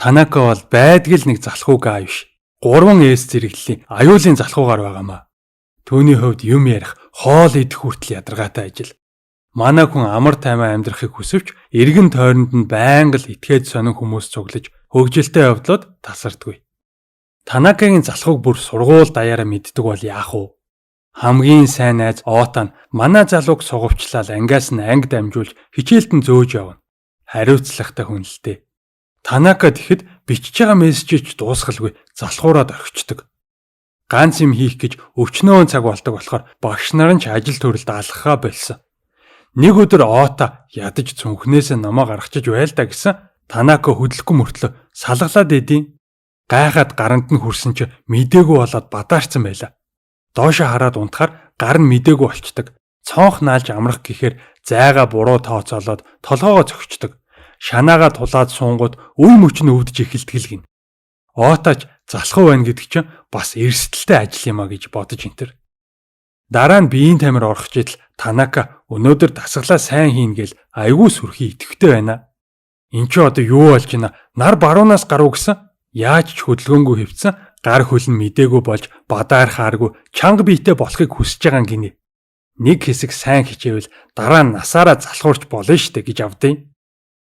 Танака бол байдгал нэг залхуугаа биш. 3 эс зэрэглэлийн аюулын залхуугаар байгаамаа. Түүний хувьд юм ярих, хоол идэх хүртэл ядаргаатай ажил. Манай хүн амар таймаа амьдрахыг хүсвч эргэн тойронд нь байнга л итгээд сонин хүмүүс цуглаж хөгжилтэй явдлууд тасардгүй. Танакагийн залхууг бүр сургууль даяараа мэддэг бол яах вэ? Хамгийн сайн найз Ота нь манай залууг сугавчлал ангиас нь анги дамжуулж хичээлдэн зөөж явна. Хариуцлагатай хүн л дээ. Танака тэгэхэд бичиж байгаа мессежийг дуусгалгүй залхуураад орхичдөг. Ганц юм хийх гэж өвчнөө цаг болдог болохоор багш нар нь ч ажил төрөлд алхахаа болсон. Нэг өдөр Ота ядаж цүнхнээсээ намаа гаргачиж байл та гэсэн Танака хөдлөхгүй мөртлөө салгалаад идэв. Гайхаад гаранд нь хүрсэн чи мдээгүй болоод бадаарцсан байла. Доошо хараад унтахаар гар нь мдээгүй болчдөг. Цонх наалж амрах гэхээр зайгаа буруу тооцоолоод толгоогоо зөгчдөг. Шанаагаа тулаад суунгууд үе мөч нь өвдөж эхэлдэг л гин. Оотач залхуу байна гэдэг чинь бас эрсдэлтэй ажил юм а гэж бодож энтер. Дараа нь биеийн тамир орох жидл Танака өнөөдөр дасгалаа сайн хийн гэл айгүй сүрхий итгэвтэй байна. Энд чи одоо юу болж байна? Нар баруунаас гаруу гэсэн яаж ч хөдөлгөөнгүй хөвцөн гар хөлн мдээгүй болж бадаархааргүй чанга биетэй болохыг хүсэж байгаа гинэ. Нэг хэсэг сайн хичээвэл дараа нь насаараа залхуурч болно штэ гэж авдیں۔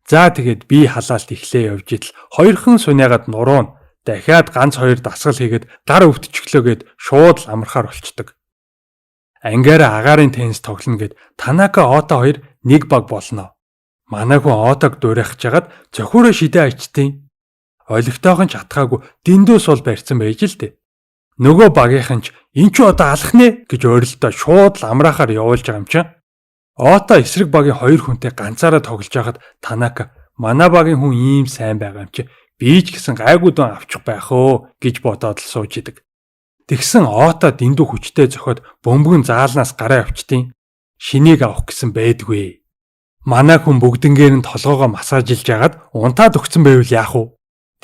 За тэгээд би халаалт эхлээ явж идэл хоёрхан сунаагаад нуруун дахиад ганц 2 дасгал хийгээд гар өвтчихлөө гэд шууд л амархаар болчдөг. Ангиараа агаарын теннис тоглоно гэд Танака Ота 2 нэг баг болно. Манай хүн Отаг дуурайхаж жагаад зохиороо шидэ ачтیں۔ Олигтойхон ч атгаагүй дэндүү сул барьсан байж л дээ. Нөгөө багийнхан ч эн чи одоо алах нэ гэж ойролдоо шууд л амраахаар явуулж байгаа юм чинь. Ота эсрэг багийн 2 хүнтэй ганцаараа тоглож байхад Танака манай багийн хүн ийм сайн байгаа юм чи би ч гэсэн гайгүйдэн авчих байх оо гэж бодоод л сууж идэг. Тэгсэн Ота дэндүү хүчтэй зохиод бөмбөгөн заалнаас гараа авчтیں۔ Шинийг авах гэсэн байдгүй. Манай хүн бүгднгээр нь толгоогоо массажлж ягаад унтаад өгсөн байвал яах вэ?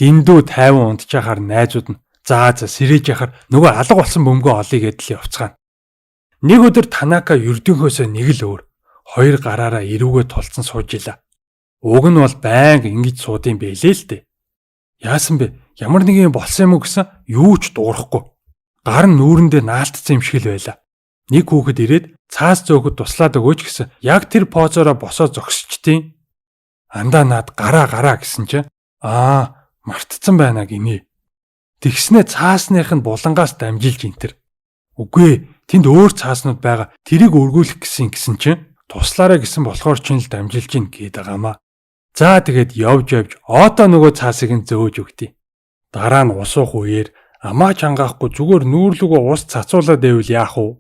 Дэндүү тайван унтчихаар найзууд нь за сэрэж яхаар нөгөө алга болсон бөмбөгөө олъё гэдэл явцгаана. Нэг өдөр Танака ердөнхөөсөө нэг л өөр 2 гараараа эрүүгээ тулцсан сууж ила. Уг нь бол байнга ингэж суудсан байлээ л дээ. Яасан бэ? Ямар нэг юм болсон юм уу гэсэн юу ч дуурахгүй. Гар нь нүүрэндээ наалтсан юм шиг л байла. Нэг хүүхэд ирээд цаас зөөхөд туслаад өгөөч гэсэн яг тэр позороо босоод зогсчтیں۔ Андаа над гараа гэсэн чинь мартцсан байна гинэ. Тэгснэ цаасных нь булангаас дамжилж интер. Үгүй тэнд өөр цааснууд байгаа. Тэрийг өргүүлэх гэсэн чинь туслаарай гэсэн болохоор ч л дамжилж ин гээд байгаамаа. За тэгээд явж Ота нөгөө цаасыг нь зөөж өгдөө. Дараа нь ус уух үеэр амаа чангаахгүй зүгээр нүүрлүгөө ус цацуулаад байвал яах вэ?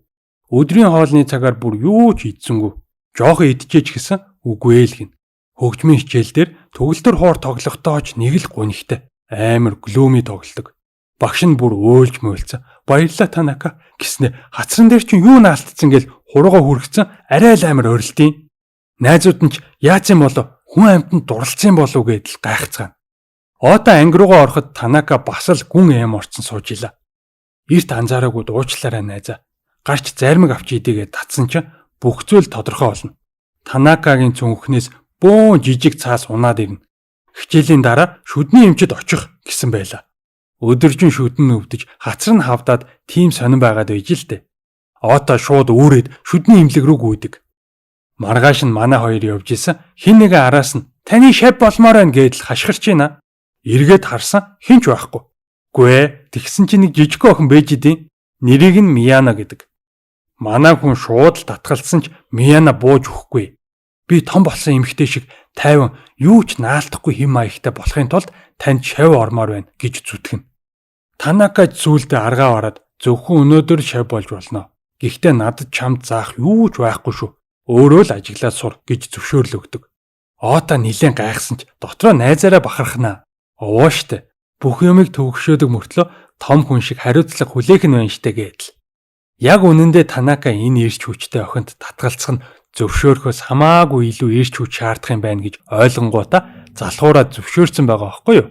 Өдрийн хоолны цагаар бүр юу ч идсэнгүй. Жоохоо идчихэж гисэн үгүй л гин. Хөгжмийн хичээл дээр төгөлдөр хоор тоглохдоо ч нэг л гунигтай амар глүүми тоглодог. Багш нь бүр өөлж мөөлцөн. Баярлалаа Танака гэснэ хацран дээр чинь юу наалтцсан гэл хуруугаа хүргэсэн арай л амар орилтیں۔ Найзууд нь ч яац юм болов хүн амьтанд дурлцсан болов гэдэл гайхацгаана. Ота анги руугаа ороход Танака бас л гүн эм орцсон сууж ила. Эрт анзаараагүй дуучлаарай найзаа. Гарч зармиг авч идээгээ татсан чинь бүх зүйл тодорхой болно. Танакагийн цүнхнээс бөөн жижиг цаас унаад ирнэ. Хичээлийн дараа шүдний эмчэд очих гэсэн байла. Өдөржин шүдэн өвдөж хацар нь хавдаад тийм сонирн байгаад байж л дээ. Ота шууд үүрээд шүдний имлэг рүү гүйдэг. Маргааш нь манай хоёр явж исэн хин нэгэн араас нь таны шав болмоор байна гэдэл хашгирч байна. Эргээд харсан хинч байхгүй. Гүй тэгсэн чинь нэг жижиг охин байж идэв. Нэрийг нь Мияна гэдэг. Манай хүн шууд л татгалцсан ч Мияна бууж өгөхгүй. Би том болсон эмэгтэй шиг тайван юу ч наалтахгүй хэм маягтай болохын тулд танд шав ормоор байна гэж зүтгэн. Танака зүйлдээ аргаа бараад зөвхөн өнөөдөр шав болж болно. Гэхдээ надад чамд заах юу ч байхгүй шүү. Өөрөө л ажиглаад сур гэж зөвшөөрөл өгдөг. Ота нилээн гайхсан ч дотроо найзаараа бахархнаа. Овоо штэ. Бүх юмыг төвөгшөөдөг мөртлөө том хүн шиг хариуцлага хүлээх нь байна штэ гэдэл. Яг үнэндээ Танака энэ эрч хүчтэй охинд татгалцах нь зөвшөөрөхөөс хамаагүй илүү эрч хүч шаардах юм байна гэж ойлгонгуудаа залхуураад зөвшөөрсөн байгаа байхгүй юу?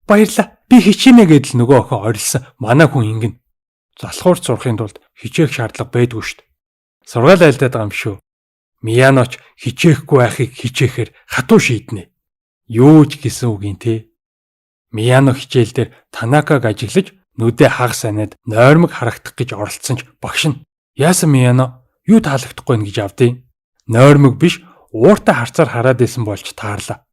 Баярлаа. Би хичээнэ гэдэл нөгөө охин орилсон. Манай хүн ингэн. Залхуурч сурахын тулд хичээх шаардлага байдгүй штт. Сургаал айлдаад байгаа юм шүү. Мияноч хичээхгүй байхыг хичээхээр хатуу шийднэ. Юу ч гэсэн үг юм те. Мияно хичээл дээр Танакаг ажиглаж нүдээ хагас санаад нойрмог харагдах гэж оролцсон ч багш нь "Яасан Мияно? Юу таалагдахгүй нэ" гэж авдیں۔ Нойрмог биш, ууртай харцаар хараад исэн болж таарлаа.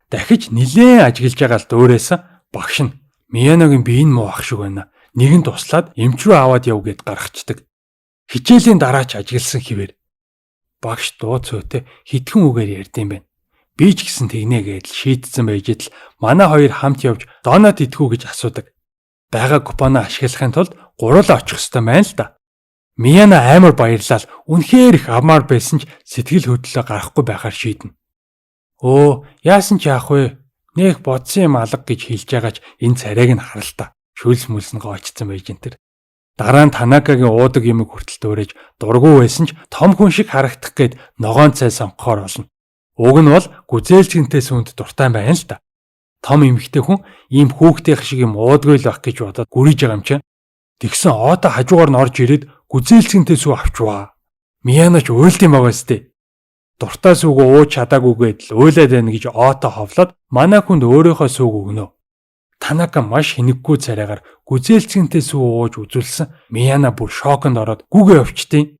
Дахиж нилээн ажиглаж байгаа л дөөрөөсөн багш нь "Мияногийн бие нь муу ах шиг байна. Нэгэн туслаад эмч рүү аваад яв" гэд гаргацдаг. Хичээлийн дараа ч ажигласан хിവэр. Багш дуу цөөтэй хитгэн үгээр ярьдсан байна. Би ч гэсэн тэгнэ гэдэл шийдсэн байж идэл манай хоёр хамт явж донот идэхүү гэж асуудаг. Бага купоноо ашиглахын тулд гурлаа очих ёстой байна л да. Мияна амар баярлал үнэхээр их авмаар байсан ч сэтгэл хөдлөлөө гарахгүй байхаар шийднэ. "Өө, яасан ч яах вэ? Нэх бодсон юм алга" гэж хэлж байгаач энэ царайг нь харалтаа. Шүлс мүлс нь гоочсон байж энэ тэр. Дараа нь Танакагийн уудаг юмыг хүртэл дөөрэж дургу байсан ч том хүн шиг харагдах гээд ногоон цай сонгохоор болно. Уг нь бол гүзээлчгэнтэй сүнд дуртай байна л да. Том эмэгтэй хүн ийм хүүхдийн шиг юм уудгүй л байх гэж бодоод гүрийж байгаа юм чинь. Тэгсэн Оото хажуугаар нь орж ирээд гүзээлчгэнтэй сүү авчваа. Мияно ч уйлд юм байгаа сте. Дуртай сүүгөө ууж чадаагүйгээд л уйлаад байна гэж Оото ховлоод манай хүнд өөрийнхөө сүүг өгнө. Танака маш хэнэггүй царайгаар гүзээлчгэнтэй сүү ууж үзүүлсэн. Мияна бүр шоконд ороод гүгээ өвчтیں۔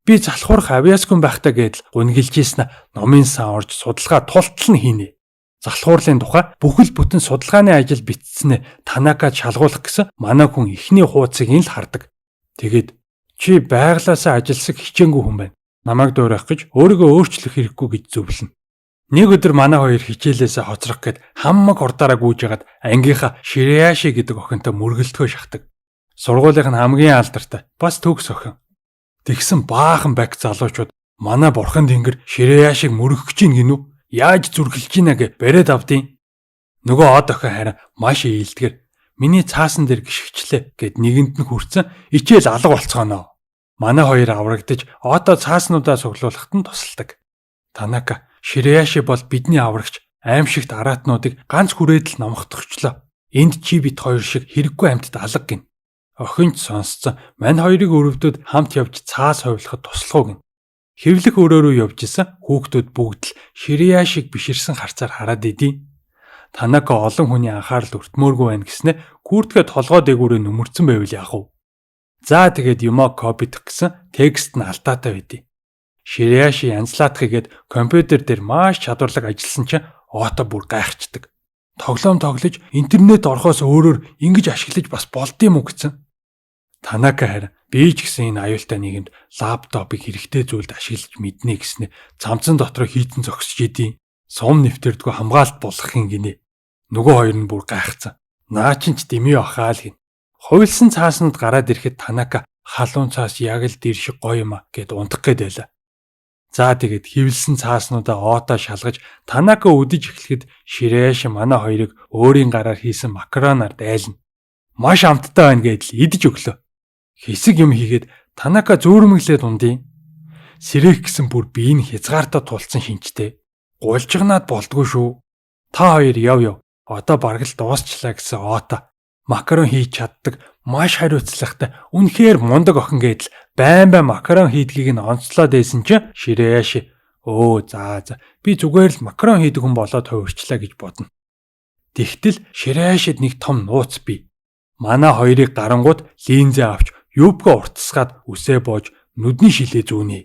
Би залхуурах авиаскун байхдаа гэдэл гунигэлжсэн номын сан орж судалгаа тултал нь хийнэ. Залхуурлын тухай бүхэл бүтэн судалгааны ажил бичснээ Танака шалгуулах гэсэн манай хүн ихний хуудсыг нь л хардаг. Тэгээд "Чи байглаасаа ажилсаг хичээнгүй хүн байна. Намайг дуурайх гэж өөрийгөө өөрчлөх хэрэггүй" гэж зөвлөнө. Нэг өдөр манай хоёр хичээлээсээ хоцрох гээд хаммаг хурдаараа гүйж ягаад ангийнхаа Шираяши гэдэг охинтой мөргөлдгөө шахдаг. Сургуулийн нь хамгийн алдартай, бас төгс охин. Тэгсэн баахан бак залуучууд "Манай бурхан тэнгэр Шираяшиг мөргөх гэж гинүү? Яаж зүрхэлж гинэ" гэж бариад авдیں۔ Нөгөө од охин харин маш ээлдгэр "Миний цаасан дээр гიშгчлээ" гэд нэгэнд нь хүрцэн ичээл алга болцгооноо. Манай хоёр аврагдаж Оото цааснуудаа суглуулахад нь тусалдаг. Танака "Шираяши бол бидний аврагч, аимшигт араатнуудыг ганц хүрээд л номхдогчлоо. Энд чи бит хоёр шиг хэрэггүй амьтад алга" гин. Охинч сонсцсон мань хоёрыг өрөвдөд хамт явж цаас хувилахад туслах гин. Хэвлэх өрөө рүү явж исэн хүүхдүүд бүгд л Шираяшиг биширсэн харцаар хараад идэв. Танака олон хүний анхаарал өртмөөргүй байна гэснээр куртгээ толгой дээгүүрээ нүмерцэн байвал яах вэ? За тэгээд юмаа копидох гэсэн текст нь алдаатай байдیں۔ Шираяши янзлаадахыгээд компьютер дээр маш чадварлаг ажилласан чинь Оото бүр гайхацдаг. Тоглоом тоглож интернет орохоос өөрөөр ингэж ашиглаж бас болдсон юм уу гэсэн. Танака харин би ч гэсэн энэ аюултай нийгэмд лаптопыг хэрэгтэй зүйлд ашиглаж мэднэ гэснээр цамцан дотор хийтэн зогсож идэв. Сум нэвтэрдгүй хамгаалт болгохын гинэ. Нөгөө хоёр нь бүр гайхацсан. Наа чин ч дэмий ахаа л гин. Хуйлсан цааснууд гараад ирэхэд Танака "Халуун цаас яг л дэр шиг гоё юм а" гэд унтах гээд байлаа. За тэгээд хивэлсэн цааснуудаа Оото шалгаж Танака үдэж эхлэхэд Шираяши манай хоёрыг өөрийн гараар хийсэн макаронаар дайлна. Маш амттай байна гэдэл идэж өглөө. Хэсэг юм хийгээд Танака зөөрмөглээд ундیں۔ Сэрэх гэсэн бүр бие нь хязгаартаа тулцсан шинжтэй. Гулжигнаад болдгоо шүү. Та хоёр яв. Одоо бараг л дуусчлаа гэсэн Оото. Макарон хийж чаддаг, маш хариуцлагатай, үнэхээр мундаг охин гэдэл байн макарон хийдгийг нь онцлоод байсан чинь Шираяши "Өө за би зүгээр л макарон хийдэг хүн болоод хувирчлаа" гэж бодно. Тэгтэл Шираяшид нэг том нууц бий. Манай хоёрыг гарангууд линзээ авч юбкөө уртсгаад үсээ боож нүдний шилээ зүүнэ.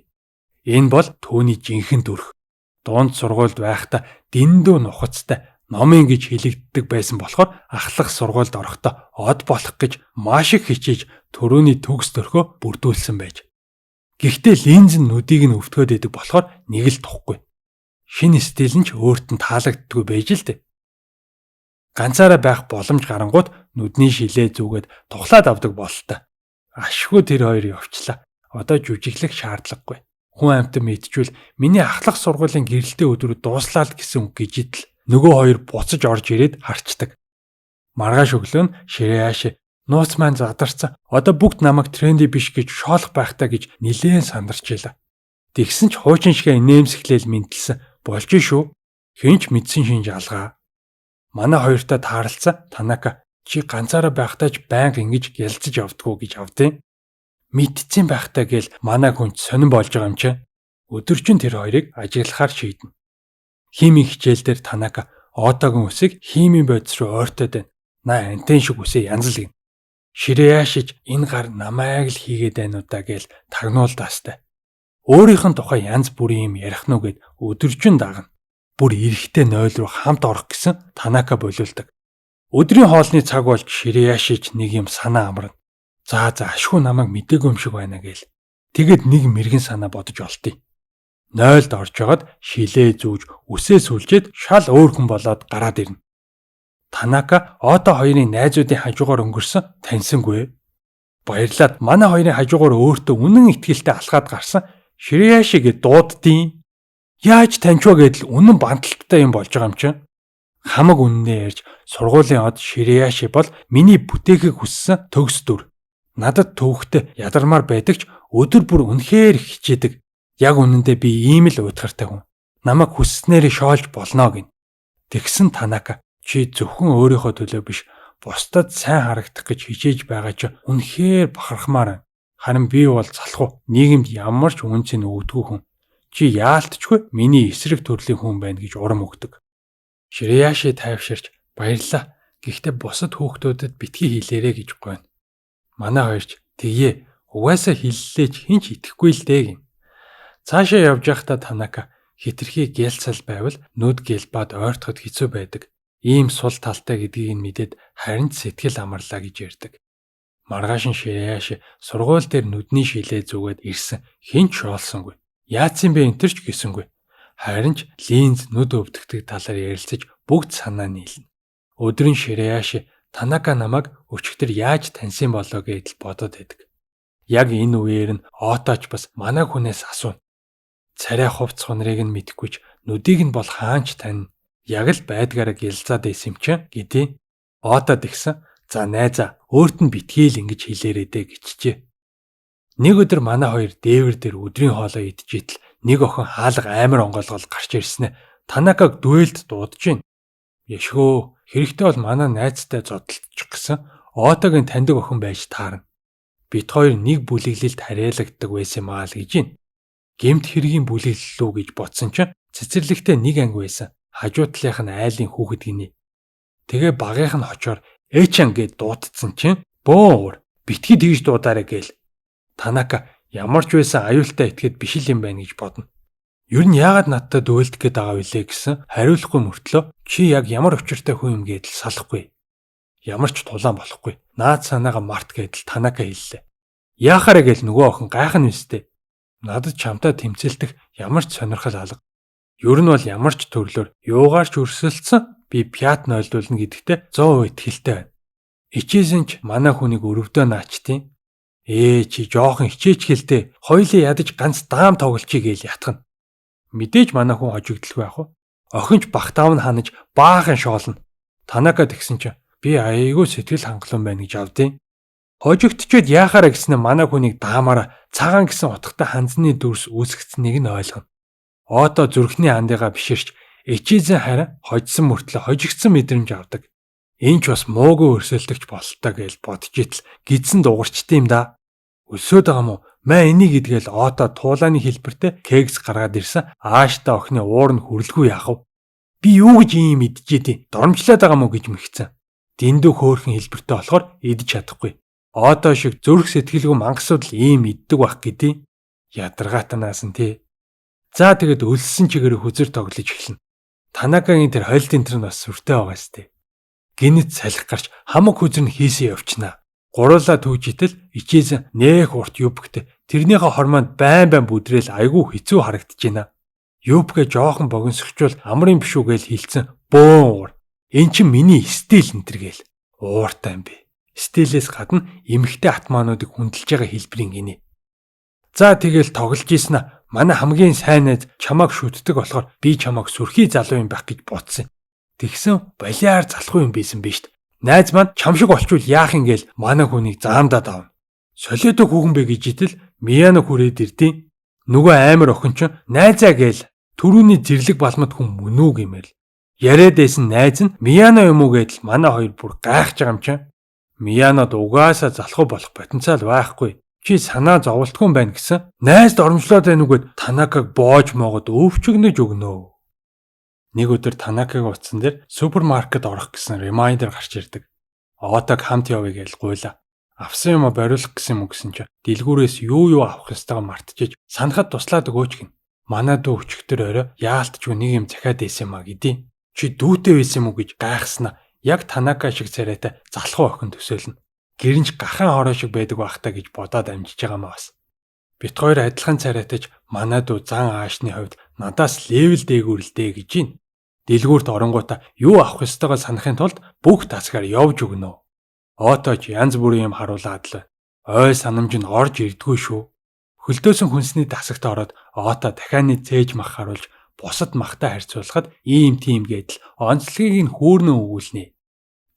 Энэ бол түүний жинхэнэ дүрх. Дунд сургуульд байхдаа дэндүү нухацтай номын гэж хэлэгддэг байсан болохоор ахлах сургуульд орохдоо од болох гэж маш их хичээж төрөний төгс төрхөө бүрдүүлсэн байж. Гэхдээ линз нь нүдийг нь өвтгөөд идэг болохоор нэг л тухгүй. Шинэ стил нь ч өөрт нь таалагддаггүй байж л дээ. Ганцаараа байх боломж гарангууд нүдний шилээ зүгээд тухлаад авдаг бололтой. Ашгүй тэр хоёр явчлаа. Одоо жүжиглэх шаардлагагүй. Хүн амьтан мэдчихвэл миний ахлах сургуулийн гэрэлтэй өдрүүд дууслаа л гэсэн үг гэж идэл нөгөө хоёр буцаж орж ирээд харцдаг. Маргааш өглөө нь Шираяши "Нууц маань задарсан. Одоо бүгд намайг тренди биш гэж шоолох байхтаа" гэж нилээн сандарч илаа. Тэгсэн ч хуучин шигээ нэмсэглээл мэдлсэн. Болж шүү. Хинч мэдсэн шинж алгаа. Манай хоёртой таарлцсан Танака "Чи ганцаараа байхдаа ч байнга ингэж ялцаж явдггүй" гэж авдیں۔ Мэдцэн байхдаа гээл манай хүн сонирн болж байгаа юм чи. Өдөржин тэр хоёрыг ажиглахаар шийднэ. Химийн хичээл дээр Танака Отогийн үсэг химийн бодис руу ойртоод байна. Наа антен шиг үсээ янзл гин. Ширээ яашиж энэ гар намайг л хийгээд байна уу да гэж тагнуулдаастай. Өөрийнх нь тухай янз бүрийн юм ярих нь үгээд өдөржин дагна. Бүр эрэхтэй нойл руу хамт орох гэсэн Танака болиулдаг. Өдрийн хоолны цаг болж ширээ яашиж нэг юм санаа амарна. За ашгүй намайг мдээгүй юм шиг байна гээл. Тэгэд нэг мэрэгэн санаа бодож олтыг. Нойлд орж байгаад шилээ зүүж үсээ сүлжээд шал өөр хүн болоод гараад ирнэ. Танака Ото хоёрын найзуудын хажуугаар өнгөрсөн таньсангүй. Баярлаад манай хоёрын хажуугаар өөртөө үнэн итгэлтэй алхаад гарсан Ширияши гэд дууддیں۔ Яаж таньчваа гэдэл үнэн банталттай юм болж байгаа юм чинь. Хамаг үннээ ярьж сургуулийн од Ширияши бол миний бүтээхийг хүссэн төгс дүр. Надад төвхтэй ядармаар байдаг ч өдөр бүр үнэхээр хичээдэг. Яг үнэндээ би ийм л уйтгартай хүн. Намайг хүсснээр шоолж болно гин. Тэгсэн Танака чи зөвхөн өөрийнхөө төлөө биш бусдад сайн харагдах гэж хичээж байгаа ч үнэхээр бахархмаар. Харин би бол залхуу нийгэмд ямар ч үнцэн өгдөггүй хүн. Чи яалтчгүй миний эсрэг төрлийн хүн байна гэж урам өгдөг. Ширияши тайвширч баярлаа. Гэхдээ бусад хүүхдүүдэд битгий хэлээрэ гэж гойно. Манай хоёрч тгийе угаасаа хэллээ ч хинч итгэхгүй л дээ гин. Цаашаа явж байхдаа Танака хитрхи гэлцэл байвал нүд гэлбад ойртоход хэцүү байдаг. Ийм сул талтай гэдгийг нь мэдээд харин сэтгэл амарлаа гэж ярьдаг. Маргааш нь Ширияши сургууль дээр нүдний шилээ зүгээд ирсэн. Хинч шоолсонгүй. Яатсан бэ энтерч гэсэнгүй. Харин ч линз нүд өвдөгдөг талаар ярилцаж бүгд санаа нийлнэ. Өдрийн Ширияши Танака намайг өчигдөр яаж таньсан болоо гэдэл бодоод байдаг. Яг энэ үеэр нь Оточ бас манай хүнээс асуув. Царай хувц хонрыг нь мэдхгүйч нүдийг нь бол хаанч тань яг л байдгаараа гэлзаад байсан юм чи гэдээ. Отод ихсэн. За найзаа өөрт нь битгий л ингэж хэлээрээ дэ гэчжээ. Нэг өдөр манай хоёр дээвэр дээр өдрийн хоолоо идэж итэл нэг охин хаалга амар онгойлгол гарч ирснэ. Танакаг дуэлд дуудаж гин. Яшгөө хэрэгтэй бол манай найзтай зодтолчих гэсэн Отогийн таньдаг охин байж таарна. Бид хоёр нэг бүлэглэлд харьяалагддаг байсан маа л гэж гин. Гэмт хэргийн бүлэглэл лүү гэж бодсон чинь цэцэрлэгтээ нэг анги байсан. Хажуу талынх нь айлын хүүхэд гинэ. Тэгээ багийнх нь очоор Эчан гэд дуудсан чинь бөөр битгий тэгж дуудаарэ гээл. Танака ямар ч байсан аюултай итгэхэд биш л юм байна гэж бодно. Ер нь яагаад надтай дуэлдэх гээд байгаа вүлээ гэсэн хариулахгүй мөртлөө чи яг ямар учиртай хүн юм гэдэл салахгүй. Ямар ч тулаан болохгүй. Наад санаага март гэдэл Танака хэллээ. Яахаарэ гээл нөгөө охин гайхна үстэй. Надад чамтай тэмцэлдэх ямар ч сонирхол алга. Ер нь бол ямар ч төрлөөр юугаар ч өрсөлдсөн би пят нойлдуулна гэдэгтээ 100% итгэлтэй байна. Ичээсэн ч манай хүнийг өрөвдөө наачтیں۔ Чи жоохон хичээч хэлтэй. Хоёлын ядаж ганц даам тоглолчий гээл ятгана. Мэдээж манай хүн хожигдлгүй байх уу? Охинч багтаав нь ханаж баахан шоолно. Танака тэгсэн чинь би аяйгуу сэтгэл хангалуун байна гэж авдیں۔ Хожигдчихэд яахаараа гэснээр манай хүнийг даамаараа цагаан гэсэн утгатай ханзны дүрс үүсгэцнийг нь ойлгоно. Ото зүрхний андыгаа биширч Ичээзэн харин хожсон мөртлөө хожигдсан мэдрэмж авдаг. Энэ ч бас муугүй өрсөлдөгч бололтой гэж бодож итэл гидсэн дуурчтай юм да. Өсөөд байгаа мó маа энийг идгээл Ото туулааны хэлбэртэй кекс гаргаад ирсэн. Ааштай охины уур нь хүрлгүй яах вэ? Би юу гэж ийм идчихэдий? Доромжлаад байгаа мó гэж мэгцэн. Дэндүү хөөрхөн хэлбэртэй болохоор идэж чадахгүй. Ото шиг зүрх сэтгэлгүй мангасууд л ийм иддэг байх гэдээ. Ядаргаатанаас нь тий. За тэгэд өлссөн чигээр хүзэр тоглож эхэлнэ. Танакагийн тэр хойлтын тэр нь бас сүртэй байгаа сте. Гинэт салхи гарч хамаг хүзэр нь хийсэн явчнаа. Гуруула түүжитэл ичээсэн нээх урт юбктэй тэрнийхээ хормоонд байн бүдрээл айгүй хэцүү харагдаж байна. Юбкэ жоохон богиносгчвал амрын биш үү гэж хэлсэн бөөн уур. Эн чинь миний стил энэ төр гээл. Ууртай юм бэ. Стилээс гадна эмхтэй атмаануудыг хүндэлж байгаа хэлбэрийн гинэ. За тэгэл тоглож ийснэ. Манай хамгийн сайн найз чамааг шүтдэг болохоор би чамааг сүрхий залуу юм байх гэж бодсон. Тэгсэн балиар залхуу юм байсан биз дээ. Найз маань чам шиг олчвол яах юм гээл манай хүнийг заамдаад авна. Солиотой хүүхэн бэ гэж итэл Мияна хүрээд ирдیں۔ Нөгөө амар охин ч найзаа гээл түрүүний зэрлэг балмад хүн мөн үү гэмэл. Яриад байсан найз нь Мияна юм уу гэдэл манай хоёр бүр гайхаж байгаа юм чинь. Миянад угаасаа залхуу болох потенциал байхгүй. Чи санаа зовлтгүй байна гэсэн. Найз доромжлоод байна үгээд Танакаг боож могод өвчгнөж өгнө. Нэг өдөр Танакагийн утсан дээр супермаркет орох гэсэн ремайндер гарч ирдэг. Отог хамт явъя гэж гуйла. Авсан юм бориулах гэсэн юм гэсэн чинь дэлгүүрээс юу авах ёстойгоо мартчихж санахад туслаад өгөөч гин. Манай дүү өчигдөр орой яалтчгүй нэг юм захиад ийсэн маа гэдээ. Чи дүүтэй байсан юм уу гэж гайхснаа яг Танака шиг царайтай залхуу охин төсөөлнө. Гэрэнч гахаан хороо шиг байдаг бахтаа гэж бодоод амжиж байгаа маа бас. Бит хоёр адилхан царайтаж манай дүү зан аашны хувьд надаас левел дээгүүрлдэ гэж байна. Дэлгүүрт оронгуудаа юу авах ёстойгоо санахын тулд бүх тасгаар явж өгнө. Отооч янз бүрийн юм харуулаад л ой санамж нь орж ирдгүй шүү. Хөлдөөсөн хүнсний дасагт ороод Ото дахианы цээж мах харуулж бусад махтай харьцуулахад ийм тийм гэдэл онцлогийг нь хөөрнө өгүүлнэ.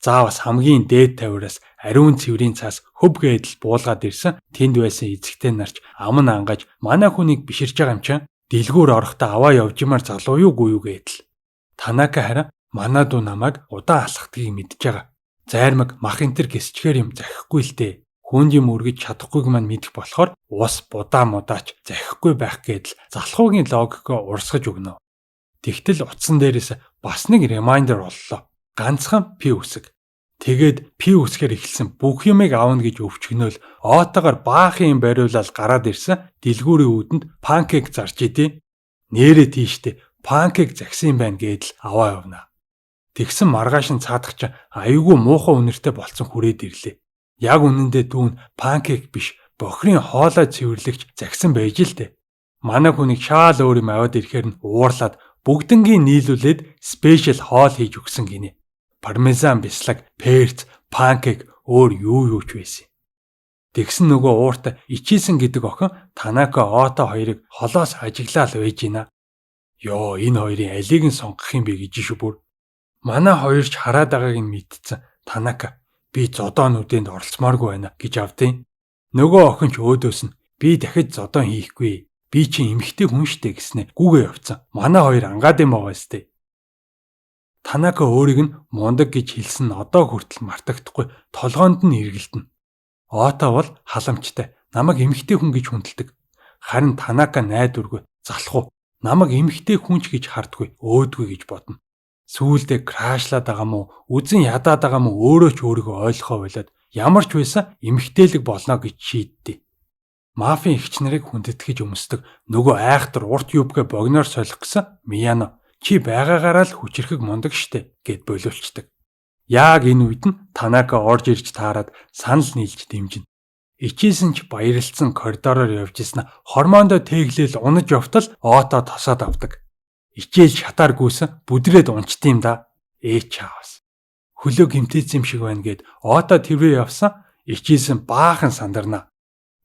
За бас хамгийн дээд тавираас ариун цэврийн цаас хөв гэдэл буулгаад ирсэн тэнд байсан эзэгтэй нарч аман ангаж манай хүнийг биширж байгаа юм чинь дэлгүүр орохдоо аваа явж юмар залуу юу гүй юу гэдэл. Танака харин манай дүү намайг удаан алхахтгийг мэдж байгаа. Зайрмаг мах энтер гисчгээр юм захихгүй л дээ. Хүнд юм өргөж чадахгүйг маань мэдэх болохоор ус будаа мудаач захихгүй байх гэдэл залхуугийн логикоо урсгаж өгнө. Тэгтэл утсан дээрээс бас нэг ремайндер боллоо. Ганцхан пи үсэг. Тэгээд пи үсгээр эхэлсэн бүх юмыг аавна гэж өвчгнөөл Отогоор баахан юм бариулаад гараад ирсэн дэлгүүрийн үүдэнд панкейк зарж идэ. Нээрээ тийштэй панкейк загсан юм байна гэдэл аваа явна. Тэгсэн маргааш нь цаадах чинь аюулгүй муухай үнэртэй болцсон хүрээд ирлээ. Яг үнэндээ дүүн панкейк биш бохрын хоолой цэвэрлэгч загсан байж л дээ. Манай хүнийг шаал өөр юм аваад ирэхээр нь уурлаад бүгднгийн нийлүүлээд спешиал хоол хийж өгсөн гинэ. Пармезан бислаг, перц, панкейк өөр юу ч байсан. Тэгсэн нөгөө уурт ичээсэн гэдэг охин Танака Ото хоёрыг холоос ажиглаал байж гинэ. Йоо энэ хоёрын алийг нь сонгох юм бэ гэж шүү бүр. Манай хоёр ч хараад байгааг нь мэдсэн. Танака би зодоон үдэнд оролцмааргүй байна гэж авдیں۔ Нөгөө охин ч өөдөөс нь би дахид зодоон хийхгүй. Би чи эмэгтэй хүн штэ гэснэ гүгээ явцсан. Манай хоёр ангаад юм байгаа сте. Танака өөрийг нь мундаг гэж хэлсэн нь одоо хүртэл мартагдахгүй толгоонд нь эргэлдэнэ. Ото бол халамжтай. Намайг эмэгтэй хүн гэж хүндэлдэг. Харин Танака найдваргүй, залхуу. Намайг эмэгтэй хүнч гэж хардгүй, өөдгүй гэж бодно. Сүүлдээ крашлаад байгаа мó, үзэн ядаад байгаа мó өөрөө ч өөрийгөө ойлгохоо болоод ямар ч байсан эмэгтэйлэг болно гэж шийдтий. Мафийн эгч нарыг хүндэтгэж өмсдөг нөгөө айхтар урт юбгээ богноор солих гэсэн Мияно чи байгаагаараа л хүчрэхэг мундаг штэ гэд боловчдаг. Яг энэ үед нь Танака орж ирж таарад санал нийлж дэмжинэ. Ичээсэн ч баярлцсан коридороор явж ийсэн хормондо тэглэл унаж явтал Ото тосоод авдаг. Ичээл шатаар гүйсэн бүдрээд унчт юм да. Чаавс. Хөлөө гимтээц юм шиг байна гэд Ото тэрвээ явсан ичээсэн баахан сандарна.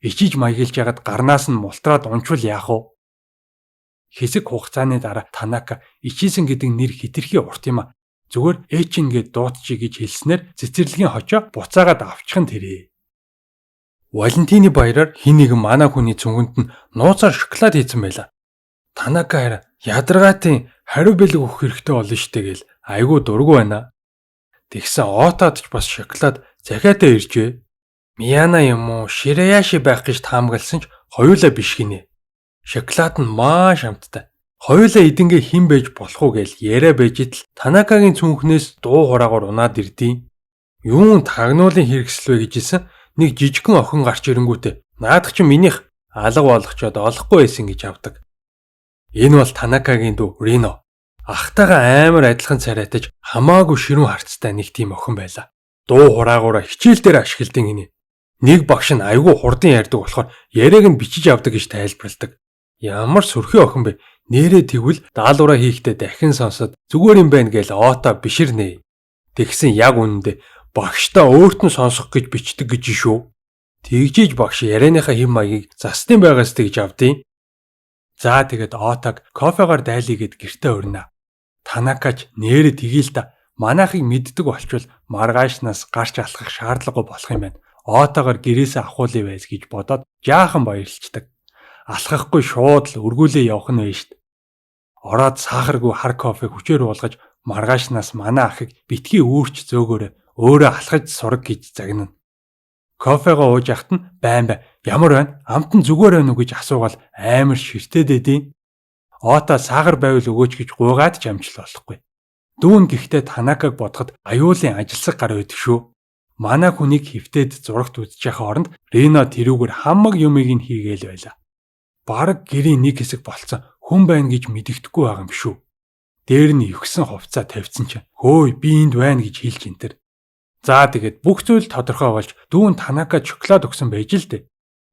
Ичиж маяглж ягаад гарнаас нь мултраад унчвал яах вэ? Хэсэг хугацааны дараа Танака ичээсэн гэдэг нэр хитрхи урт юм а. Зүгээр эчин гэд дуудчих гэж хэлснээр цэцэрлэгийн хочоо буцаагаад авчихын тэрэ. Валентины баяраар хин нэгэн манай хүний цүнхэнд нь нууцаар шоколад хийсэн байла. Танака харин ядаргаатын хариу бэлэг өгөх хэрэгтэй болно штэ гэл айгүй дургу байна. Тэгсэн Отод ч бас шоколад захиатай иржээ. Мияна юм уу Шираяши байх гэж таамагласан ч хоёулаа биш гинэ. Шоколад нь маш амттай. Хоёулаа эдэнгээ хэн байж болох уу гээл яриа байж итл Танакагийн цүнхнээс дуу хураагаар унаад ирдیں۔ Юун тагнуулын хэрэгсэл вэ гэжсэн нэг жижигхэн охин гарч ирэнгүүтээ наадах чи минийх алга болгочоод олохгүй байсан гэж авдаг. Энэ бол Танакагийн дүү Рино. Ахтайгаа амар адилхан царайтаж хамаагүй ширүүн харцтай нэг тийм охин байла. Дуу хураагаараа хичээл дээр ашигладаг гинэ. Нэг багш нь айгүй хурдан ярьдаг болохоор яриаг нь бичиж авдаг гэж тайлбарладаг. Ямар сүрхий охин бэ? Нэрээ тэгвэл даалгавраа хийхдээ дахин сонсоод зүгээр юм байна гээл Ото биширнэ. Тэгсэн яг үнэндээ багштаа өөрт нь сонсох гэж бичдэг гэж шүү. Тэгжиж багш ярианыхаа хэм маягийг застын байгаас тэгж авдیں۔ За тэгээд Отог кофегаар дайлигээд гэртээ урина. Танакач нэрээ тгийл та манайхыг мэддэг болчвол маргаашнаас гарч алхах шаардлагагүй болох юм байна. Отогоор гэрээсээ авахуулъя байс гэж бодоод жаахан баярлцдаг. Алхахгүй шууд л өргүүлээ явах нь вэ штт. Ороод сахаргүй хар кофе хүчээр уулгаж маргаашнаас манай ахыг битгий үүрч зөөгөөрэй өөрөө алхаж сураг гэж загнана. Кофего ууж яхад нь байн ямар байна? Амт нь зүгээр байна уу гэж асуугаал амар ширтээд эдийн. Ота саагар байвал өгөөч гэж гуйгаад ч амжил болохгүй. Дүүн гэхдээ Танакаг бодоход аюулын ажилсаг гар байдаг шүү. Манай хүнийг хөвтөд зурагт үзэж явах оронд Рино тэрүүгээр хамаг юмыг нь хийгээл байла. Бараг гэрийн нэг хэсэг болцсон хүн байна гэж мэдэгдэхгүй байгаа юм шүү. Дээр нь өвгсөн хувцас тавьсан чинь хөөе би энд байна гэж хэлж энтер. За тэгээд бүх зүйл тодорхой болж дүүн Танака шоколад өгсөн байж л дээ.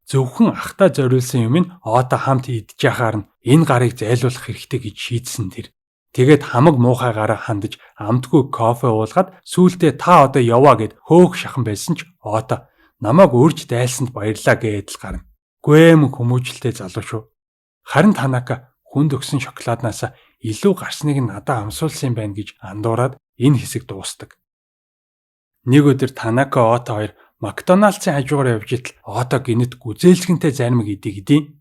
Зөвхөн ахта зориулсан юм нь Ота хамт идэж яхаар нь энэ гарыг зайлуулах хэрэгтэй гэж шийдсэн тэр. Тэгээд хамаг муухайгаараа хандаж амтгүй кофе уулгаад сүүлдээ та одоо яваа гэд хөөх шахан байсан ч Ота намайг урьж дайлсанд баярлаа гэдэл гарна. Гүэм хүмүүжлтэй залуу шүү. Харин Танака хүнд өгсөн шоколаднаас илүү гарсныг надад амсуулсан юм байна гэж андуураад энэ хэсэг дуустдаг. Нэг өдөр Танака Ота хоёр Макдоналдсын хажуугаар явж итэл Ота гинэт гүзээлсгэнтэй зармиг идэв.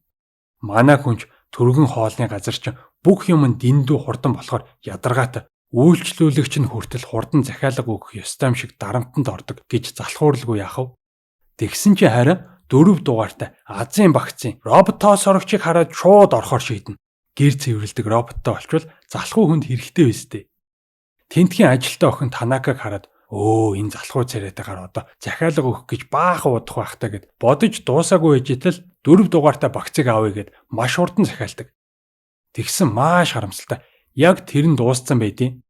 Манай хүнч түргэн хоолны газар чинь бүх юм нь дэндүү хурдан болохоор ядаргаатай. Үйлчлүүлэгч нь хүртэл хурдан захиалга өгөх ёстой юм шиг дарамтанд ордог гэж залхууралгүй яах вэ? Тэгсэн чи харин 4 дугаартай Азийн багцын роботоос орогчийг хараад шууд орохоор шийднэ. Гэр цэвэрлдэг роботтой олчвол залхуу хүнд хэрэгтэй байстэй. Тентхийн ажилтай охин Танакаг хараад энэ залхуу царайтайгаар одоо захиалга өгөх гэж баахан удах байхтаа гэд бодож дуусаагүй ээжэтэл 4 дугаартай багцыг авъя гэд маш хурдан захиалдаг. Тэгсэн маш харамсалтай. Яг тэр нь дууссан байдیں۔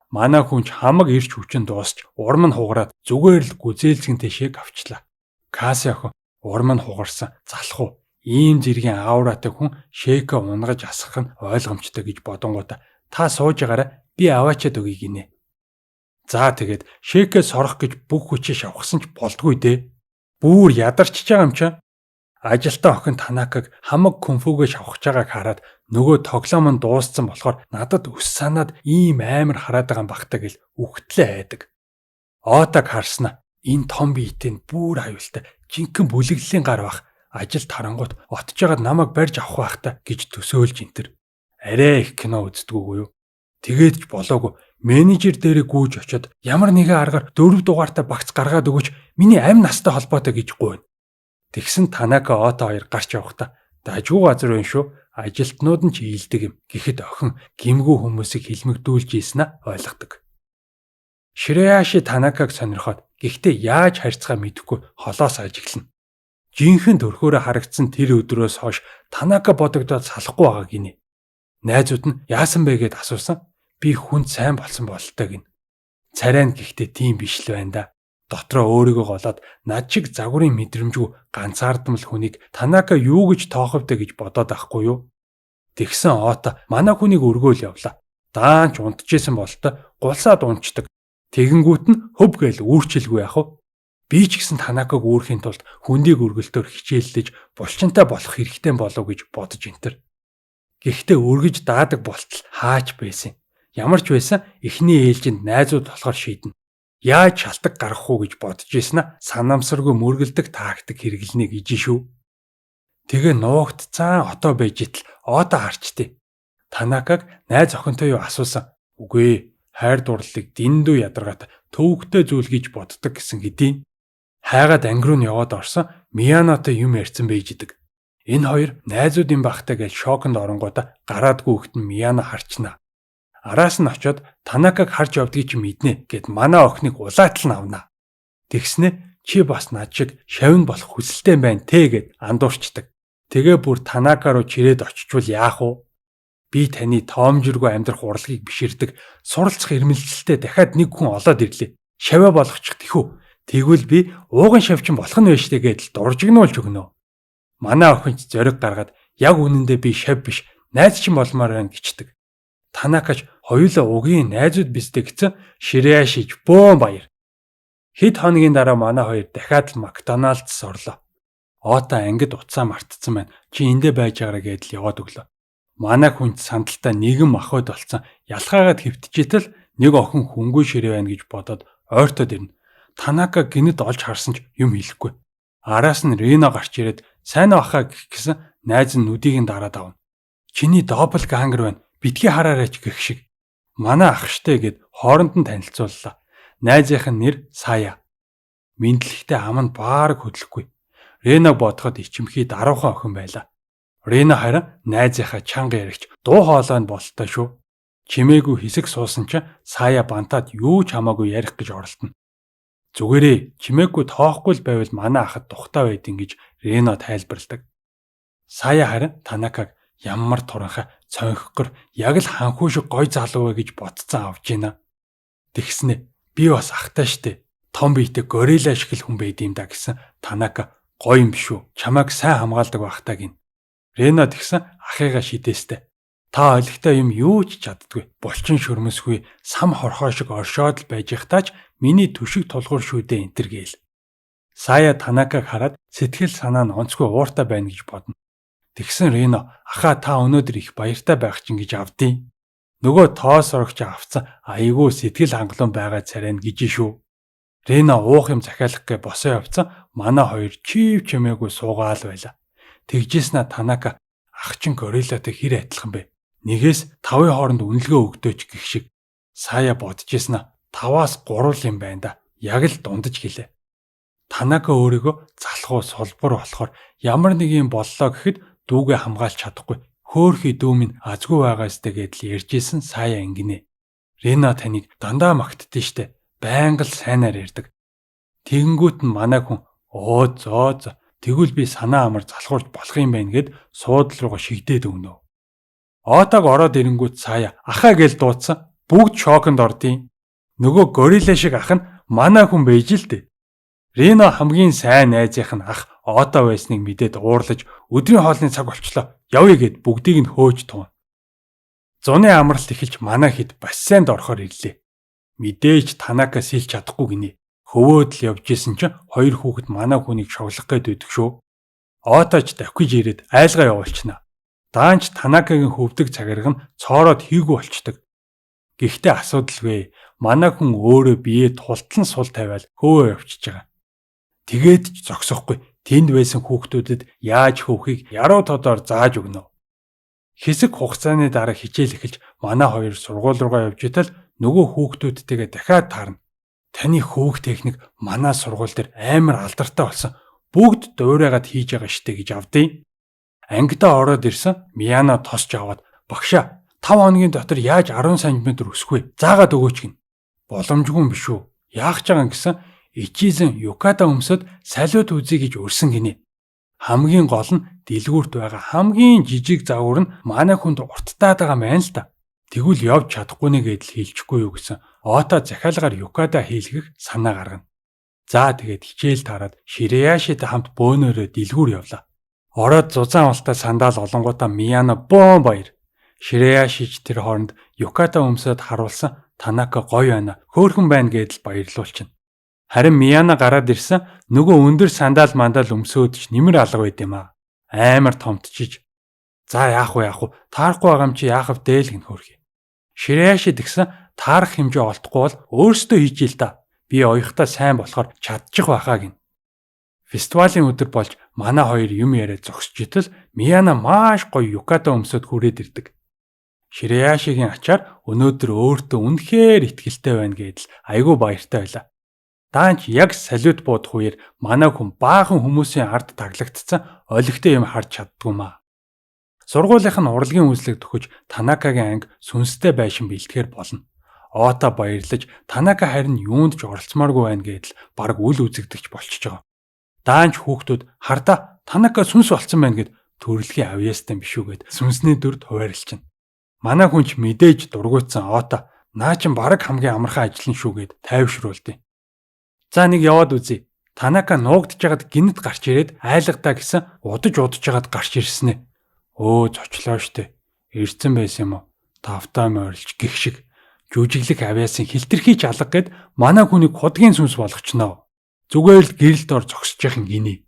Манай хүнч хамаг ирч хүчин дуусч урам нь хугараад зүгээр л гүзээлзгэнтэй шиг авчлаа. Каси охин урам нь хугарсан залхуу ийм зэргийн аураатай хүн шейкэ унгаж асах нь ойлгомжтой гэж бодонгуудаа та сууж байгаараа би аваачаад өгье гинэ. За тэгээд шейкэ сорох гэж бүх хүчээ шавхсан ч болдгүй дээ. Бүүр ядарч байгаа юм чинь. Ажилтан охин Танакаг хамаг кунфугээ шавхаж байгааг хараад нөгөө тоглоом нь дууссан болохоор надад өс санаад ийм амар хараад байгаа юм багтаа гэл үхтлээ айдаг. Отаг харснаа энэ том биетэй бүр аюултай жинхэнэ бүлэглэлийн гар бах ажил тарангууд отж байгаад намайг барьж авах байхта гэж төсөөлж энтер. Арай их кино үздэггүй юу? Тэгээд ч болоогүй менежер дээрээ гүйж очиод ямар нэгэн аргаар 4 дугаартай багц гаргаад өгөөч миний амь настай холбоотой гэж гуйна. Тэгсэн Танака Ота хоёр гарч явахдаа дажгүй газар байна шүү. Ажилтнууд нь ч ийдэг юм. Гэхэд охин гимгүү хүмүүсийг хилмигдүүлж ийснэ ойлгодог. Ширэяши Танакаг сонирхоод гэхдээ яаж харьцгаа мэдэхгүй холоос ажиглана. Жинхэнэ төрхөөрөө харагдсан тэр өдрөөс хойш Танака бодогдоод салахгүй байгаа гинэ. Найзууд нь яасан бэ гэд асуусан. Би хүнд сайн болсон бололтой гин. Царай нь гэхдээ тийм биш л байна да. Дотроо өөрийгөө голоод над шиг загварын мэдрэмжгүй ганцаардмал хүнийг Танака юу гэж тооховдэ гэж бодоод ахгүй юу? Тэгсэн Ота манай хүнийг өргөөл явлаа. Даанч унтчихсэн бололтой гулсаад унцдаг. Тэгэнгүүт нь хөв гээл үүрчилгүй яах вэ? Би ч гэсэн Танакаг үүрхийн тулд хүндийг өргөлтөөр хичээллэж булчинтай болох хэрэгтэй болов гэж бодож энтер. Гэхдээ өргөж даадаг болтол хаач байсан. Ямар ч байсан эхний ээлжинд найзууд болохоор шийднэ. Яаж шалтак гаргах уу гэж бодож ийснэ санамсаргүй мөргөлдөг тактик хэрэглэнэ гэж шүү. Тэгээ нуугдцаан отоо байж итл Ота харчтээ. Танакаг найз охинтой юу асуусан. Үгүй хайр дурлалыг дэндүү ядаргаат төвөгтэй зүйл гэж боддог гэсэн хэдий. Хайгаад анги руу нь яваад орсон Миянотой юм ярьсан байж идэг. Энэ хоёр найзуудын багтаа гэж шоконд оронгуудаа гараадгүй хөлтөн Мияно харчнаа. Араас нь очиод Танакаг харж явдгийг чи мэднэ гэд манай охиныг улаатал нь авнаа. Тэгснэ чи бас над шиг шавн болох хүсэлтэй байна те гэд андуурчдаг. Тэгээ бүр Танака руу чирээд очичвол яах вэ? Би таны тоомжиргүй амьдрах урлагийг биширдэг суралцах ирмэлцэлтэй дахиад нэг хүн олоод ирлээ. Шаваа болгочих тэхүү. Тэгвэл би ууган шавчин болох нь байж тэгээд дуржигнуулж өгнө. Манай охинч зориг гаргаад яг үнэндээ би шав биш найз чинь болмоор байна гिचдэг. Танакач хоёулаа угийн найзууд бистэй гэсэн ширээ шиж бөөн баяр. Хэд хоногийн дараа манай хоёр дахиад л Макдоналдс орлоо. Ота ангид уцаа мартцсан байна. Чи эндэ байж байгаараа гэдэл яваад өглөө. Манай хүнд сандалтаа нэгэн махбод болцсон. Ялхаагаад хөвтжээтэл нэг охин хөнгөө ширээ байна гэж бодоод ойртоод ирнэ. Танака гинэд олж харсан ч юм хэлэхгүй. Араас нь Рино гарч ирээд сайн ахаа гэх гэсэн найз нь нүдийг нь дараад авна. Чиний дабл гангер байна. Битгий хараарайч гэх шиг. Манай ах штэ гэд хооронд нь танилцууллаа. Найзынх нь нэр Сая. Мэдлэгтэй ам нь баарг хөдлөхгүй. Рино бодоход ичимхий даруухан охин байлаа. Рина харин найзынхаа чанга яригч дуу хоолойнд бололтой шүү. Чимээгүй хэсэг суусан чинь Сая бантаад юу ч хамаагүй ярих гэж оролдоно. Зүгээрээ чимээгүй тоохгүй л байвал манай ахад тухтай байдин гэж Рина тайлбарладаг. Сая харин Танакаг ямар туранхай цонхгор яг л ханхүү шиг гой залуу вэ гэж бодцсон авж гинэ. Тэгснэ би бас ахтай штэ. Том биетэй горилла шиг л хүн байд юм да гэсэн Танака гоё юм биш үү? Чамайг сайн хамгаалдаг бахтаа гин. Рена тэгсэн ахыгаа шидээстэй. Та ойлгохтой юм юу ч чаддгүй. Булчин шөрмөсгүй сам хорхоо шиг оршоод л байж ихтаач миний түшиг тулгуур шүүдээ энтер гээл. Сая Танакаг хараад сэтгэл санаа нь онцгүй ууртай байна гэж бодно. Тэгсэн Рена ахаа та өнөөдөр их баяртай байх чинь гэж авдیں۔ Нөгөө тоос орогч авцсан айгүй сэтгэл хангалуун байгаа царайна гэж шүү. Рена уух юм захиалах гэ босоо явцсан манай хоёр чив чимээгүй суугаал байла. Тэгжээснэ Танака ах чин гориллатай хэр адилхан бэ? Нэгээс 5-ын хооронд үнэлгээ өгдөөч гэх шиг. Сая бодчихснэ 5-аас 3 юм байна да. Яг л дундаж гэлээ. Танака өөрийгөө залхуу сулбар болохоор ямар нэг юм боллоо гэхэд дүүгээ хамгаалж чадахгүй. Хөөхий дүү минь азгүй байгаастай гэдэл ярьжсэн Сая ингэнэ. Рена таныг дандаа магтдээ штэ. Байнга л сайнаар ярьдаг. Тэгэнгүүт нь манай хүн зоо тэгвэл би санаа амар залхуурч болох юм байна гэд суудал руугаа шигдээд өгнө. Отог ороод ирэнгүүт Сая ахаа гээл дуудсан. Бүгд шоконд ордیں۔ Нөгөө горилла шиг ах нь манай хүн байж л дээ. Рена хамгийн сайн найзынх нь ах Ото байсныг мэдээд уурлаж өдрийн хоолны цаг болчлоо. Явъя гэд бүгдийг нь хөөж туун. Зуны амралт эхэлж манай хэд бассейнд орохоор ирлээ. Мэдээж Танака сэлж чадахгүй гинэ. Хөвөөд л явж исэн чинь хоёр хүүхэд манай хүнийг шоглох гээд байдаг шүү. Отооч давхиж ирээд айлгаа явуулчихна. Даанч Танакагийн хөвдөг цагирга нь цоороод хийгүү болчдөг. Гэхдээ асуудалгүй. Манай хүн өөрөө бие тултлан сул тавиал хөвөө явчихж байгаа. Тэгээд ч зогсохгүй. Тэнд байсан хүүхдүүдэд яаж хөвхийг яруу тодоор зааж өгнө. Хэсэг хугацааны дараа хичээл эхэлж манай хоёр сургууль руугаа явж итэл нөгөө хүүхдүүдтэйгээ дахиад таарна. Таны хөөх техник манай сургууль дээр амар алдартай болсон. Бүгд дуурайгаад хийж байгаа штэ гэж авдیں۔ Ангидаа ороод ирсэн Мияна тосч аваад багшаа 5 хоногийн дотор яаж 10 см өсөх вэ? Заагаад өгөөч гин. Боломжгүй юм биш үү? Яах ч байгаа гэсэн Ичизэн юката өмсөд салют үзье гэж өрсөн гинэ. Хамгийн гол нь дэлгүүрт байгаа хамгийн жижиг загвар нь манай хүнд урттаад байгаа мэн л та. Тэгвэл явж чадахгүй нэгэд л хийлчихгүй юу гэсэн. Ото захиалгаар юката хийлгэх санаа гаргана. За тэгээд хичээл таарад Ширэяшитай хамт бөөнөрөө дэлгүүр явлаа. Ороод зузаан ултай сандаал олонгуудаа Мияна бөөн баяр. Ширэяшич тэр хооронд юката өмсөд харуулсан Танака гоё байна. Хөөрхөн байна гэдэл баярлуулчихна. Харин Мияна гараад ирсэн нөгөө өндөр сандаал мандаал өмсөөд ч нэмэр алга байд юм аа. Амар томтчиж. За яах вэ? Таарахгүй байгаа юм чи яах вэ дээл гин хөөрхий. Ширэяши тэгсэн таарах хэмжээ олдохгүй бол өөрсдөө хийжээ л да. Би оёхтой сайн болохоор чадчих байхаа гин. Фестивалийн өдөр болж манай хоёр юм яриад зогсож итэл Мияна маш гоё юката өмсөд хүрээд ирдэг. Ширэяшигийн ачаар өнөөдөр өөртөө үнэхээр итгэлтэй байна гэдэл айгүй баяртай байлаа. Даанч яг салют буудах үеэр манай хүн баахан хүмүүсийн ард таглагдсан олигтой юм харж чаддгүй маа. Сургуулийнх нь урлагийн үзлэг төгөж Танакагийн анги сүнстэй байшин бэлтгэхэр болно. Ото баярлаж Танака харин юунд ч оролцмааргүй байна гэдэл баг үл үзэгдэгч болчихж байгаа. Даанч хүүхдүүд хардаа Танака сүнс болцсон байна гэд төрөлхийн авьяастай биш үү гэд сүнсний дүрд хуваарлчихна. Манай хүн ч мэдээж дургуутсан Ото наа чин баг хамгийн амархан ажил нь шүү гэд тайвшруулдیں۔ За нэг яваад үзье. Танака нуугдж байгаад гинэд гарч ирээд айлгадаа гэсэн удаж жагаад гарч ирсэн ээ. Зочлоо штэ. Ирсэн байсан юм уу? Тавтаа морилж гих шиг жүжиглэх авьяасын хилтерхий алга гэд манай хүнийг худгийн сүнс болгочноо. Зүгээр л гэрэлд ор зогсож яхин гинэ.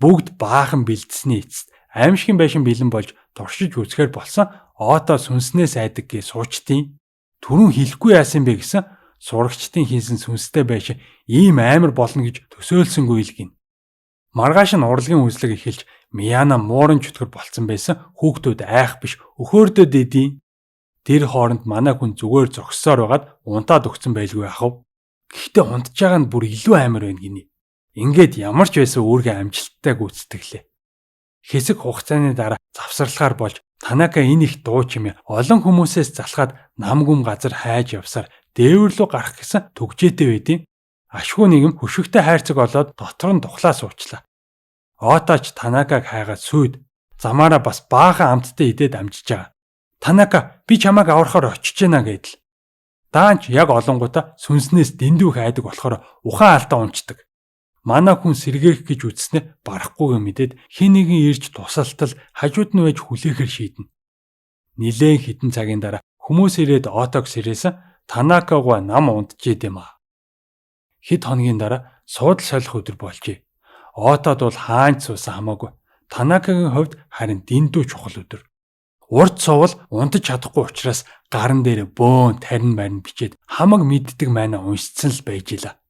Бүгд баахан бэлдсэний эцэст аимшигын байшин бэлэн болж туршиж үзэхээр болсон Ото сүнснээс айдаг гэж суучдیں۔ Түрүүн хэлэхгүй яасан бэ гэсэн сурагчдын хийсэн сүнстэй байшин ийм амар болно гэж төсөөлсөнгүй л гин. Маргааш нь урлагийн үзлэг эхэлж Мияна муурын чөтгөр болцсон байсан хүүхдүүд айх биш өхөөрдөө дэдیں۔ Тэр хооронд манай хүн зүгээр зогссоор байгаад унтаад өгсөн байлгүй яхав. Гэхдээ унтж байгаа нь бүр илүү амар байна гинэ. Ингээд ямар ч байсан үүргээ амжилттай гүйцэтгэлээ. Хэсэг хугацааны дараа завсарлахаар болж Танака энэ их дуу чимээ олон хүмүүсээс залхаад намгүм газар хайж явсаар дээвэр рүү гарах гэсэн түгжээтэй байдیں۔ Ашгүй нэгэн хөшигтэй хайрцаг олоод дотор нь тухлаа суучлаа. Отооч Танакаг хайгаад сүйд замаараа бас баахан амттай идээд амжиж байгаа. Танака би чамайг аврахаар очиж гэнэ гэдэл. Даанч яг олонгуудаа сүнснээс дэндүү хайдаг болохоор ухаан алдаа унцдаг. Манай хүн сэргээх гэж үзснээ барахгүйгээ мэдээд хин нэгэн ирж тусалтал хажууд нь байж хүлээхэр шийднэ. Нилээн хитэн цагийн дараа хүмүүс ирээд Отог сэрээсэн Танакагаа нам унтжээд юм аа. Хэд хоногийн дараа суудал солих өдөр болжээ. Отод бол хаанч суусан хамаагүй. Танакагийн хувьд харин дэндүү чухал өдөр. Урд сувал унтаж чадахгүй учраас гарн дээр бөөн тарин марин бичээд хамаг мэддэг маань уншсан л байж ила.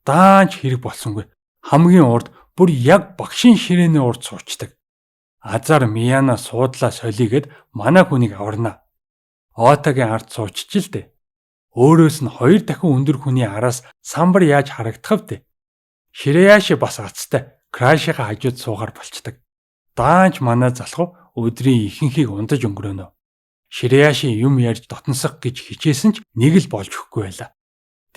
Даанч хэрэг болсонгүй. Хамгийн урд бүр яг багшийн ширээнээ урд суучдаг. Азар Мияна суудлаа солигээд манай хүнийг аварна. Отогийн ард суучж л дээ. Өөрөөс нь 2 дахин өндөр хүний араас самбар яаж харагдах вэ? Ширэяши бас гацтай крашийнхаа хажууд суугаар болцдог. Даанч манай залхуу өдрийн ихэнхийг унтаж өнгөрөөнө. Ширэяши юм ярьж дотносох гэж хичээсэн ч нэг л болж өгөхгүй байла.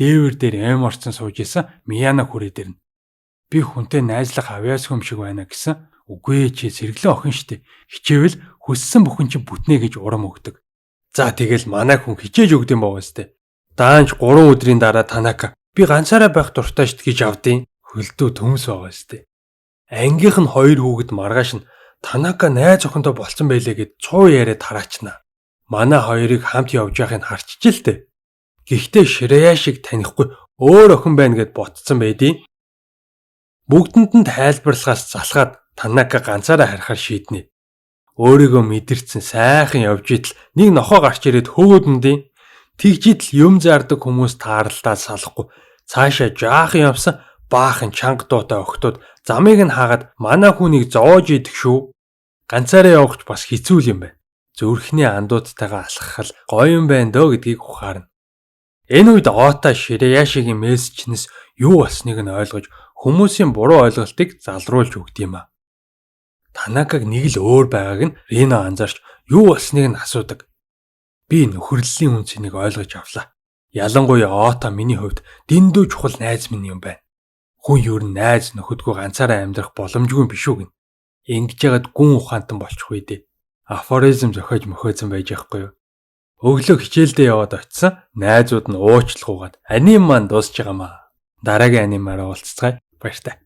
Дээвэр дээр эм орцсон сууж исэн Мияна хүрээ дэрнэ. Би хүнтэй найзлах авьяас хүм шиг байна гэсэн. Үгүй ээ чи сэргэлэн охин штэ. Хичээвэл хүссэн бүхэн чинь бүтнэ гэж урам өгдөг. За тэгэл манай хүн хичээж өгдөм байгаа сте. Даанч 3 өдрийн дараа Танака би ганцаараа байх дуртай штт гэж авдیں۔ Хөлдөө төмс байгаа сте. Ангийнх нь 2 хүүхэд маргааш нь Танака найз охинтой болцсон байлээ гэд цуу яриад тараачна. Манай хоёрыг хамт явж байхыг харчиж л дээ. Гэхдээ Ширэяшиг танихгүй өөр охин байна гэд ботцсон байдیں۔ Бүгдэнд нь тайлбарлахаас залхаад Танака ганцаараа харахаар шийднэ. Өөрийгөө мэдэрсэн сайхан явж идэл нэг нохоо гарч ирээд хөөдөндیں۔ Тэгж идэл юм зардаг хүмүүс таарлалаа салахгүй цаашаа жаахан явсан баахан чанга дуутай охтууд замыг нь хаагаад манай хүнийг зоож идэх шүү. Ганцаараа явах бас хэцүү юм байна. Зүрхний андуудтайгаа алхахал гоё юм байна дөө гэдгийг ухаарна. Энэ үед Ота Ширэяшигийн мессежнээс юу болсныг нь ойлгож хүмүүсийн буруу ойлголтыг залруулж өгд юм а. Танакаг нэг л өөр байгааг нь Рино анзаарч юу болсныг нь асуудаг. Би нөхөрлөлийн үнцнийг ойлгож авлаа. Ялангуяа Ота миний хувьд дэндүү чухал найз минь юм байна. Хүн ер нь найз нөхөдгөө ганцаараа амьдрах боломжгүй биш үү гин. Ингэж яагаад гүн ухаантан болчих вэ дээ. Афоризм зохиож мөхөөцөн байж байхгүй юу? Өглөө хичээлдээ яваад очисан найзууд нь уучлахгүйгээд аним маань дуусч байгаамаа. Дараагийн анимаар уулзцгаая. Баяртай.